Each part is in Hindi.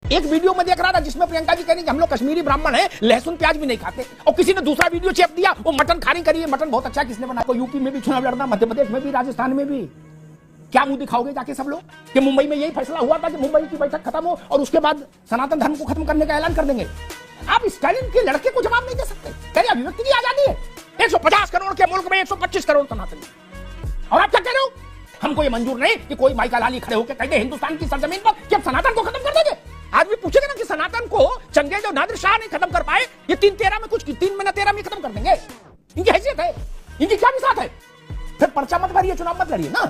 एक वीडियो में देख रहा था जिसमें प्रियंका जी कह रही कि हम लोग कश्मीरी ब्राह्मण हैं, लहसुन प्याज भी नहीं खाते, और किसी ने दूसरा वीडियो चेप दिया वो मटन खानी करिए, मटन बहुत अच्छा किसने बनाया। यूपी में भी चुनाव लड़ना, मध्य प्रदेश में भी, राजस्थान में भी। क्या मुंह दिखाओगे जाके सब लोग कि मुंबई में यही फैसला हुआ था कि मुंबई की बैठक खत्म हो और उसके बाद सनातन धर्म को खत्म करने का ऐलान कर देंगे। आप स्टालिन के लड़के को जवाब नहीं दे सकते। कह अभिव्यक्ति की आजादी है, 150 करोड़ के मुल्क में 125 करोड़ सनातन, और आप क्या कह रहे हो? हमको ये मंजूर नहीं कि कोई माइका लाली खड़े होकर कहते हिंदुस्तान की सरजमीन पर कि अब सनातन को खत्म कर देंगे। आदमी पूछेगा ना कि सनातन को चंगेज और नादिर शाह नहीं खत्म कर पाए, ये 3-13 में कुछ 3 महीना 13 में खत्म कर देंगे। इनकी हैसियत है, इनकी क्या विसात है? फिर पर्चा मत भरिए, चुनाव मत लड़िए ना।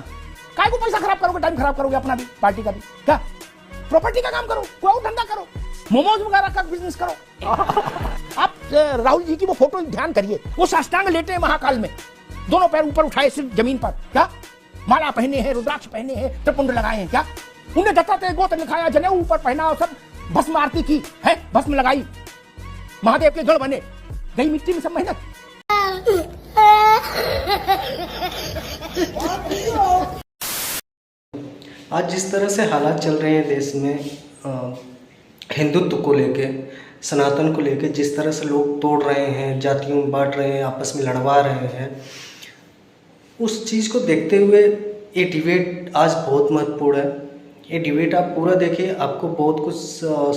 काय को पैसा खराब करोगे, टाइम खराब करोगे अपना भी, पार्टी का भी। क्या प्रॉपर्टी का काम करो, कोई और धंधा करो, मोमोज वगैरह का बिजनेस करो। आप राहुल जी की वो फोटो ध्यान करिए, वो साष्टांग लेटे हैं महाकाल में, दोनों पैर ऊपर उठाए सिर्फ जमीन पर। क्या माला पहने हैं, रुद्राक्ष पहने हैं, त्रिपुंड लगाए हैं। क्या उन्हें दत्तात्रेय गोत्र लिखाया, जनेऊ ऊपर पहना और सब भस्म आरती की है, भस्म लगाई, महादेव के गढ़ बने, गई मिट्टी में सब मेहनत। आज जिस तरह से हालात चल रहे हैं देश में, हिंदुत्व को लेके, सनातन को लेके जिस तरह से लोग तोड़ रहे हैं, जातियों में बांट रहे हैं, आपस में लड़वा रहे हैं, उस चीज़ को देखते हुए ये डिबेट आज बहुत महत्वपूर्ण है। ये डिबेट आप पूरा देखिए, आपको बहुत कुछ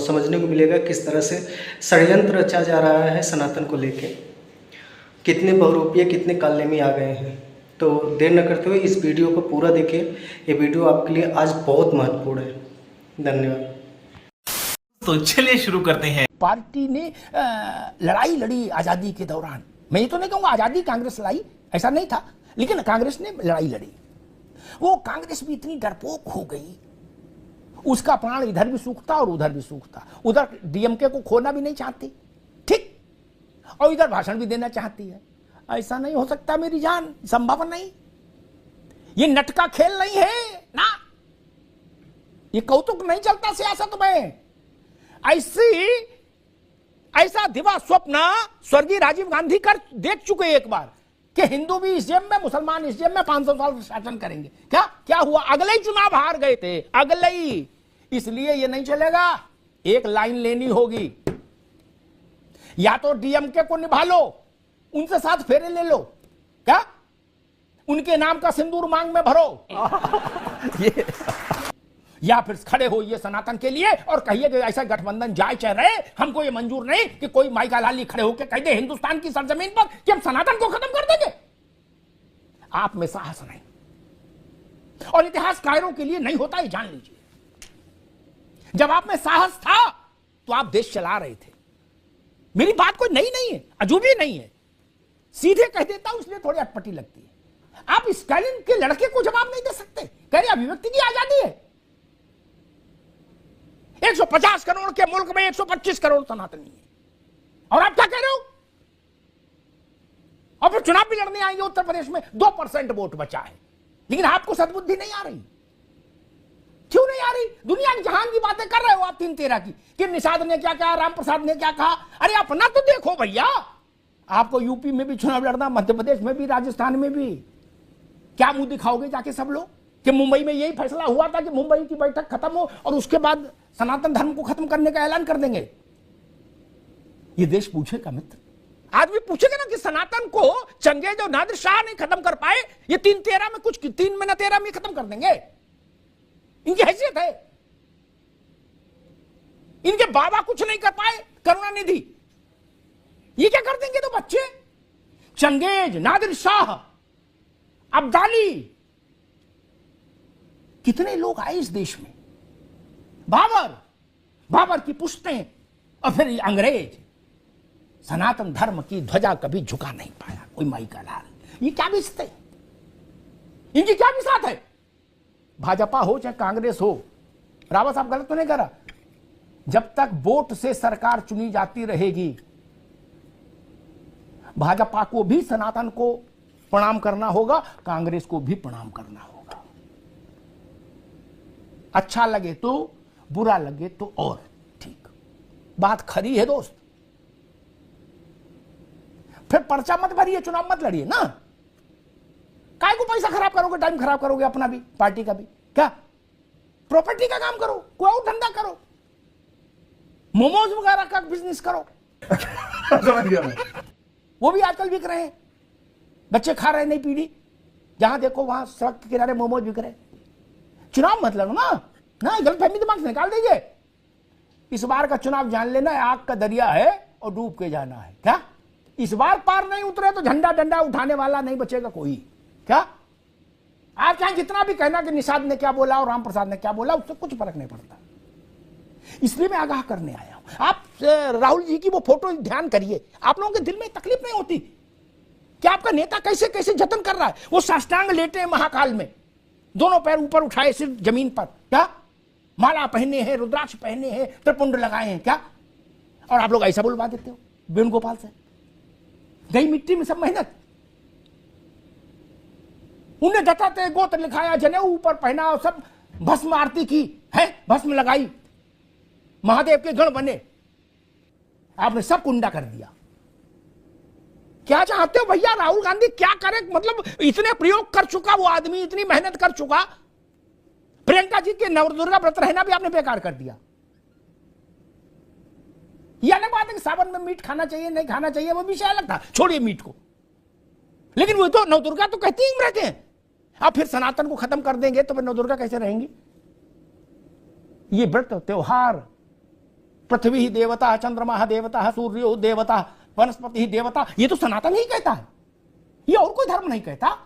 समझने को मिलेगा किस तरह से षड्यंत्र रचा जा रहा है सनातन को लेके, कितने बहुरूपिये कितने काले में आ गए हैं। तो देर न करते हुए इस वीडियो को पूरा देखिए, ये वीडियो आपके लिए आज बहुत महत्वपूर्ण है। धन्यवाद। तो चलिए शुरू करते हैं। पार्टी ने लड़ाई लड़ी आजादी के दौरान। मैं ये तो नहीं कहूंगा आजादी कांग्रेस लाई, ऐसा नहीं था, लेकिन कांग्रेस ने लड़ाई लड़ी। वो कांग्रेस भी इतनी डरपोक हो गई, उसका प्राण इधर भी सूखता और उधर भी सूखता। उधर डीएमके को खोना भी नहीं चाहती, ठीक, और इधर भाषण भी देना चाहती है। ऐसा नहीं हो सकता मेरी जान, संभव नहीं। ये नट का खेल नहीं है ना, ये कौतुक नहीं चलता सियासत में। ऐसा दिवा स्वप्न स्वर्गीय राजीव गांधी कर देख चुके एक बार कि हिंदू भी इस जेब में, मुसलमान इस जेब में 500 साल शासन करेंगे। क्या हुआ? अगले ही चुनाव हार गए थे, अगले ही। इसलिए ये नहीं चलेगा, एक लाइन लेनी होगी। या तो डीएमके को निभा लो, उनसे साथ फेरे ले लो, क्या उनके नाम का सिंदूर मांग में भरो। ये या फिर खड़े हो ये सनातन के लिए और कहिए कि ऐसा गठबंधन जाए चाहे रहे, हमको ये मंजूर नहीं कि कोई माइका लाली खड़े होकर कह दे हिंदुस्तान की सरजमीन पर कि हम सनातन को खत्म कर देंगे। आप में साहस नहीं, और इतिहासकारों के लिए नहीं होता, ये जान लीजिए। जब आप में साहस था तो आप देश चला रहे थे। मेरी बात कोई नई नहीं है, अजूबी नहीं है, सीधे कह देता हूं इसलिए थोड़ी अटपटी लगती है। आप स्टालिन के लड़के को जवाब नहीं दे सकते। कह रहे अभिव्यक्ति की आजादी है, 150 करोड़ के मुल्क में 125 करोड़ सनातनी है, और आप क्या कह रहे हो? और फिर चुनाव भी लड़ने आएंगे उत्तर प्रदेश में, 2% वोट बचा है, लेकिन आपको सद्बुद्धि नहीं आ रही। क्यों नहीं आ रही? दुनिया की जहान की बातें कर रहे हो आप 3-13 की, कि निषाद ने क्या कहा, राम प्रसाद ने क्या कहा। अरे अपना तो देखो भैया, आपको यूपी में भी चुनाव लड़ना, मध्य प्रदेश में भी, राजस्थान में भी। क्या मुंह दिखाओगे जाके सब लोग कि मुंबई में यही फैसला हुआ था कि मुंबई की बैठक खत्म हो और उसके बाद सनातन धर्म को खत्म करने का ऐलान कर देंगे। ये देश पूछेगा मित्र, आदमी पूछेगा ना कि सनातन को चंगेज और नादिर शाह नहीं खत्म कर पाए, ये 3-13 में कुछ 3 महीना 13 में खत्म कर देंगे। इनकी हैसियत है। इनके बाबा कुछ नहीं कर पाए, करुणानिधि, ये क्या कर देंगे? तो बच्चे चंगेज, नादिर शाह, अब्दाली, कितने लोग आए इस देश में, बाबर की पुश्तें, और फिर अंग्रेज। सनातन धर्म की ध्वजा कभी झुका नहीं पाया कोई माइका लाल। ये क्या बिस्ते, इनकी क्या विसात है? भाजपा हो चाहे कांग्रेस हो, रावत साहब गलत तो नहीं करा, जब तक वोट से सरकार चुनी जाती रहेगी, भाजपा को भी सनातन को प्रणाम करना होगा, कांग्रेस को भी प्रणाम करना होगा। अच्छा लगे तो, बुरा लगे तो और ठीक, बात खरी है दोस्त। फिर पर्चा मत भरिए, चुनाव मत लड़िए ना। काय को पैसा खराब करोगे, टाइम खराब करोगे अपना भी, पार्टी का भी। क्या प्रॉपर्टी का काम करो, कोई और धंधा करो, मोमोज वगैरह का बिजनेस करो। समझ गया मैं। वो भी आजकल बिक रहे हैं, बच्चे खा रहे हैं, नई पीढ़ी, जहां देखो वहां सड़क के किनारे मोमोज बिक रहे हैं। चुनाव मत लड़ो ना गलतफहमी दिमाग से निकाल दीजिए। इस बार का चुनाव जान लेना आग का दरिया है और डूब के जाना है। क्या इस बार पार नहीं उतरे तो झंडा डंडा उठाने वाला नहीं बचेगा कोई। क्या आप चाहे जितना भी कहना कि निषाद ने क्या बोला और राम प्रसाद ने क्या बोला, उससे कुछ फर्क नहीं पड़ता। इसलिए मैं आगाह करने आया हूं। आप राहुल जी की वो फोटो ध्यान करिए, आप लोगों के दिल में तकलीफ नहीं होती कि आपका नेता कैसे कैसे जतन कर रहा है। वो साष्टांग लेटे हैं महाकाल में, दोनों पैर ऊपर उठाए सिर्फ जमीन पर, क्या माला पहने हैं, रुद्राक्ष पहने हैं, त्रिपुंड लगाए हैं, क्या। और आप लोग ऐसा बुलवा देते हो वेणुगोपाल से। गई मिट्टी में सब मेहनत। उन्हें दत्तात्रेय गोत्र लिखाया, जनेऊ ऊपर पहना और सब भस्म आरती की है, भस्म लगाई, महादेव के गण बने, आपने सब कुंडा कर दिया। क्या चाहते हो भैया? राहुल गांधी क्या करे? मतलब इतने प्रयोग कर चुका वो आदमी, इतनी मेहनत कर चुका। प्रियंका जी के नवदुर्गा व्रत रहना भी आपने बेकार कर दिया। यह अलग बात है कि सावन में मीट खाना चाहिए नहीं खाना चाहिए, वो विषय अलग था, छोड़िए मीट को। लेकिन वो तो नवदुर्गा तो कहती ही रहते हैं। अब फिर सनातन को खत्म कर देंगे तो फिर नवदुर्गा कैसे रहेंगी? ये व्रत त्योहार, पृथ्वी ही देवता, चंद्रमा देवता, सूर्यो देवता, वनस्पति ही देवता, ये तो सनातन ही कहता है, ये और कोई धर्म नहीं कहता।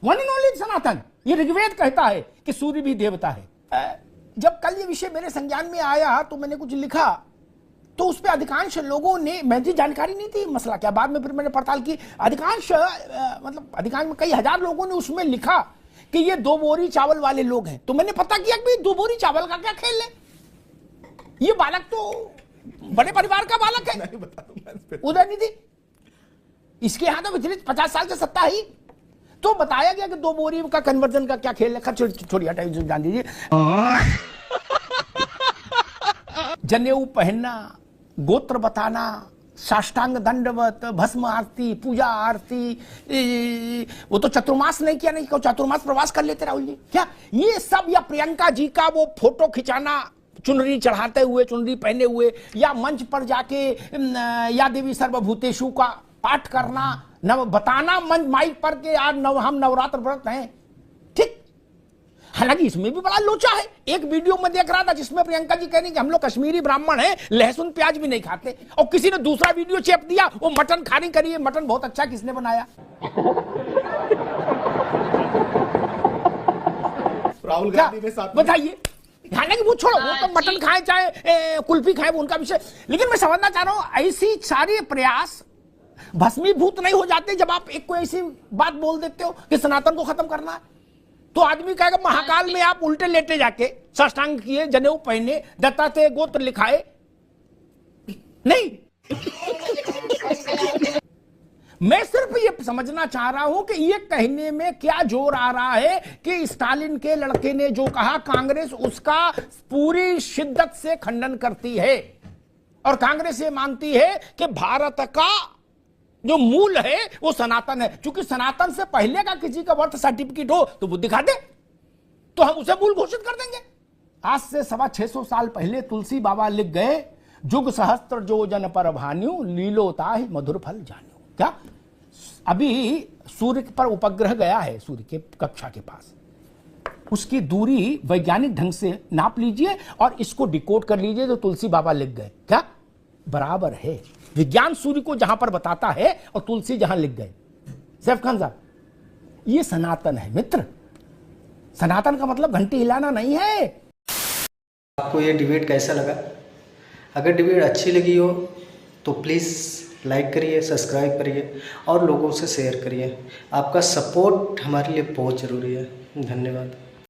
वन एंड ओनली सनातन। ये ऋग्वेद कहता है कि सूर्य भी देवता है। जब कल ये विषय मेरे संज्ञान में आया तो मैंने कुछ लिखा, तो उस पर अधिकांश लोगों ने, मुझे जानकारी नहीं थी मसला क्या, बाद में फिर मैंने पड़ताल की, अधिकांश में कई हजार लोगों ने उसमें लिखा कि ये 2 बोरी चावल वाले लोग हैं। तो मैंने पता किया कि 2 बोरी चावल का क्या खेल है। ये बालक तो बड़े परिवार का बालक है, नहीं बता दूंगा। उदयनिधि, इसके यहां तो पिछले 50 साल से सत्ता ही। तो बताया गया कि 2 बोरी का कन्वर्जन का क्या खेल है। छोड़िए हटाइए, जान दीजिए। जनेऊ पहनना, गोत्र बताना, साष्टांग दंडवत, भस्म आरती, पूजा आरती, वो तो चतुर्मास नहीं किया, नहीं चतुर्मास प्रवास कर लेते राहुल जी क्या ये सब, या प्रियंका जी का वो फोटो खिंचाना चुनरी चढ़ाते हुए, चुनरी पहने हुए, या मंच पर जाके या देवी सर्वभूतेषु का पाठ करना, नव बताना मंच माइक पर के आज हम नवरात्र व्रत हैं। ठीक, हालांकि इसमें भी बड़ा लोचा है। एक वीडियो में देख रहा था जिसमें प्रियंका जी कह रही कि हम लोग कश्मीरी ब्राह्मण हैं, लहसुन प्याज भी नहीं खाते, और किसी ने दूसरा वीडियो चेप दिया, वो मटन खाने करिए, मटन बहुत अच्छा, किसने बनाया? राहुल गांधी ने साथ बताइए। हालांकि वो छोड़ो, वो तो मटन खाए चाहे कुल्फी खाए, वो उनका विषय। लेकिन मैं समझना चाह रहा हूं, ऐसी सारी प्रयास भस्मीभूत नहीं हो जाते जब आप एक कोई ऐसी बात बोल देते हो कि सनातन को खत्म करना है? तो आदमी कहेगा महाकाल में आप उल्टे लेटे जाके साष्टांग किए, जनेऊ पहने, दत्तात्रेय गोत्र लिखाए, नहीं। मैं सिर्फ ये समझना चाह रहा हूं कि ये कहने में क्या जोर आ रहा है कि स्टालिन के लड़के ने जो कहा, कांग्रेस उसका पूरी शिद्दत से खंडन करती है, और कांग्रेस ये मानती है कि भारत का जो मूल है वो सनातन है। क्योंकि सनातन से पहले का किसी का बर्थ सर्टिफिकेट हो तो वो दिखा दे, तो हम उसे मूल घोषित कर देंगे। आज से 625 साल पहले तुलसी बाबा लिख गए, जुग सहस्त्र जो जन पर भान्यु, लीलोता ही मधुर फल जान्यु। क्या अभी सूर्य पर उपग्रह गया है, सूर्य के कक्षा के पास, उसकी दूरी वैज्ञानिक ढंग से नाप लीजिए और इसको डिकोड कर लीजिए, तो तुलसी बाबा लिख गए, क्या बराबर है। विज्ञान सूर्य को जहां पर बताता है और तुलसी जहां लिख गए। सैफ खान साहब, ये सनातन है मित्र। सनातन का मतलब घंटी हिलाना नहीं है। आपको ये डिबेट कैसा लगा? अगर डिबेट अच्छी लगी हो तो प्लीज़ लाइक करिए, सब्सक्राइब करिए और लोगों से शेयर करिए। आपका सपोर्ट हमारे लिए बहुत ज़रूरी है। धन्यवाद।